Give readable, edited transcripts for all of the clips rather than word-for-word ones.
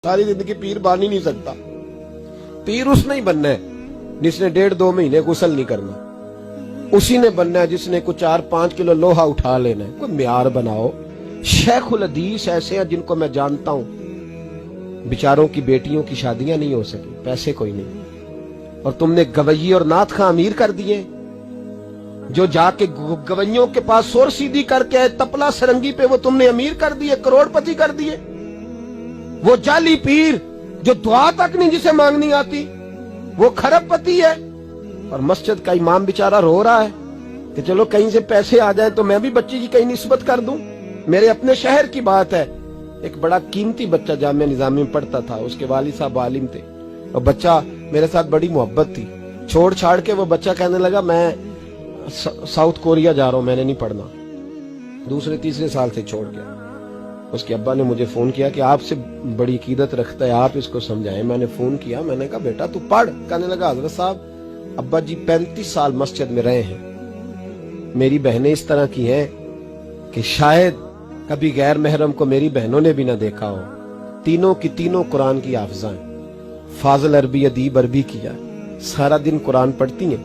सारी जिंदगी पीर बन ही नहीं सकता। पीर उसने ही बनना है जिसने 1.5-2 महीने गुसल नहीं करना। उसी ने बनना है जिसने कुछ 4-5 किलो लोहा उठा लेना है। कोई म्यार बनाओ। शेखुल हदीस ऐसे हैं जिनको मैं जानता हूं, बेचारों की बेटियों की शादियां नहीं हो सकी, पैसे कोई नहीं, और तुमने गवैये और नाथ खां अमीर कर दिए। जो जाके गवैयों के पास सोर सीधी करके आए तपला सरंगी पे, वो तुमने अमीर कर दिए, करोड़पति कर दिए। वो जाली पीर जो दुआ तक नहीं जिसे मांगनी आती, वो खरबपति है। और मस्जिद का इमाम बेचारा रो रहा है कि चलो कहीं से पैसे आ जाए तो मैं भी बच्चे की कहीं निस्बत कर दूं। मेरे अपने शहर की बात है, एक बड़ा कीमती बच्चा जामिया निजामी में पढ़ता था, उसके वालिद साहब आलिम थे, और बच्चा मेरे साथ बड़ी मोहब्बत थी। छोड़ छाड़ के वो बच्चा कहने लगा मैं साउथ कोरिया जा रहा हूं, मैंने नहीं पढ़ना। दूसरे तीसरे साल से छोड़ गया। उसके अब्बा ने मुझे फोन किया कि आपसे बड़ी अकीदत रखता है, आप इसको समझाएं। मैंने फोन किया, मैंने कहा बेटा तू पढ़। कहने लगा हजरत साहब अब्बा जी 35 साल मस्जिद में रहे हैं, मेरी बहनें इस तरह की हैं कि शायद कभी गैर महरम को मेरी बहनों ने भी ना देखा हो। तीनों की तीनों कुरान की हाफिज़ां, फाजिल अरबी अदीब अरबी किया, सारा दिन कुरान पढ़ती हैं।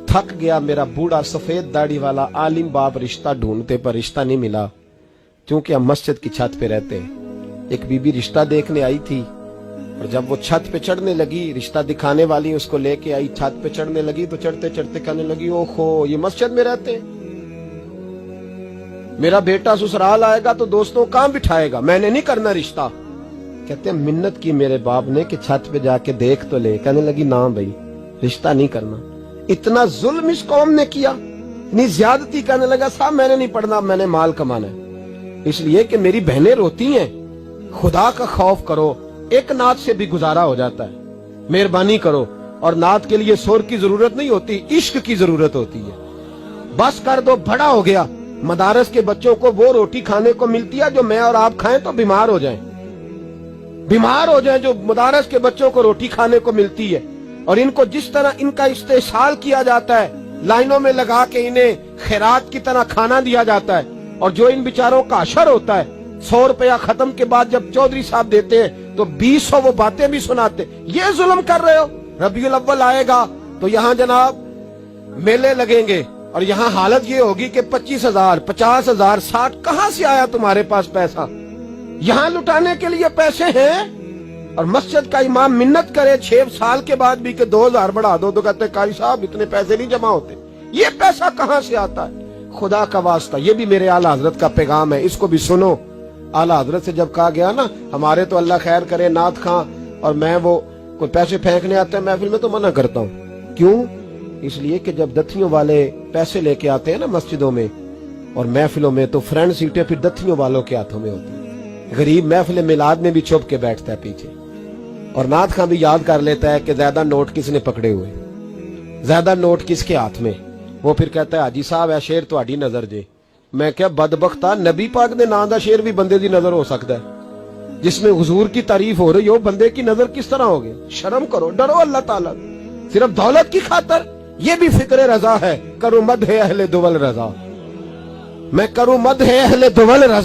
थक गया मेरा बूढ़ा सफेद दाढ़ी वाला आलिम बाप रिश्ता ढूंढते पर रिश्ता नहीं मिला, क्योंकि हम मस्जिद की छत पे रहते हैं। एक बीबी रिश्ता देखने आई थी, और जब वो छत पे चढ़ने लगी, रिश्ता दिखाने वाली उसको लेके आई, छत पे चढ़ने लगी तो चढ़ते चढ़ते कहने लगी ओहो ये मस्जिद में रहते हैं, मेरा बेटा ससुराल आएगा तो दोस्तों कहां बिठाएगा, मैंने नहीं करना रिश्ता। कहते हैं मिन्नत की मेरे बाप ने कि छत पे जाके देख तो ले। कहने लगी ना भाई रिश्ता नहीं करना। इतना जुल्म इस कौम ने किया, इतनी ज्यादती। कहने लगा साहब मैंने नहीं पढ़ना, मैंने माल कमाना है, इसलिए कि मेरी बहनें रोती हैं। खुदा का खौफ करो, एक नात से भी गुजारा हो जाता है, मेहरबानी करो। और नात के लिए शोर की जरूरत नहीं होती, इश्क की जरूरत होती है। बस कर दो, बड़ा हो गया। मदारस के बच्चों को वो रोटी खाने को मिलती है जो मैं और आप खाएं तो बीमार हो जाएं, बीमार हो जाएं, जो मदारस के बच्चों को रोटी खाने को मिलती है। और इनको जिस तरह इनका इस्तेसाल किया जाता है, लाइनों में लगा के इन्हें खैरात की तरह खाना दिया जाता है, और जो इन बेचारों का अशर होता है, 100 रुपया खत्म के बाद जब चौधरी साहब देते हैं तो 200 वो बातें भी सुनाते। ये जुल्म कर रहे हो। रबीउल अव्वल आएगा तो यहाँ जनाब मेले लगेंगे, और यहाँ हालत ये होगी कि 25,000, 50,000, 60, कहां से आया तुम्हारे पास पैसा? यहाँ लुटाने के लिए पैसे हैं। और मस्जिद का इमाम मिन्नत करे 6 साल के बाद भी कि 2,000 बढ़ा दो, तो कहते कारी साहब इतने पैसे नहीं जमा होते। ये पैसा कहां से आता है? खुदा का वास्ता, ये भी मेरे आला हजरत का पैगाम है, इसको भी सुनो। आला हजरत से जब कहा गया ना, हमारे तो अल्लाह खैर करे नाथ खां और मैं वो कोई पैसे फेंकने आते हैं महफिल में तो मना करता हूँ। क्यों? इसलिए कि जब दथियों वाले पैसे लेके आते हैं ना मस्जिदों में और महफिलों में, तो फ्रंट सीटें फिर दथियों वालों के हाथों में होती है। गरीब महफिल मिलाद में भी छुप के बैठता है पीछे, और नाथ खां भी याद कर लेता है कि ज्यादा नोट किसने पकड़े हुए, ज्यादा नोट किसके हाथ में। वो फिर कहता है हाजी साहब है शेर तुहाडी नजर जे। मैं क्या बदबख्ता, नबी पाक दे नाम दा शेर भी बंदे दी नजर हो सकता है, जिसमें हुजूर की तारीफ हो रही हो, बंदे की नजर किस तरह होगी? शर्म करो, डरो अल्लाह ताला। सिर्फ दौलत की खातर ये भी फिक्र रजा है, करूं मद है अहले दुवल रजा, मैं करूं मद है अहले दुवल रजा।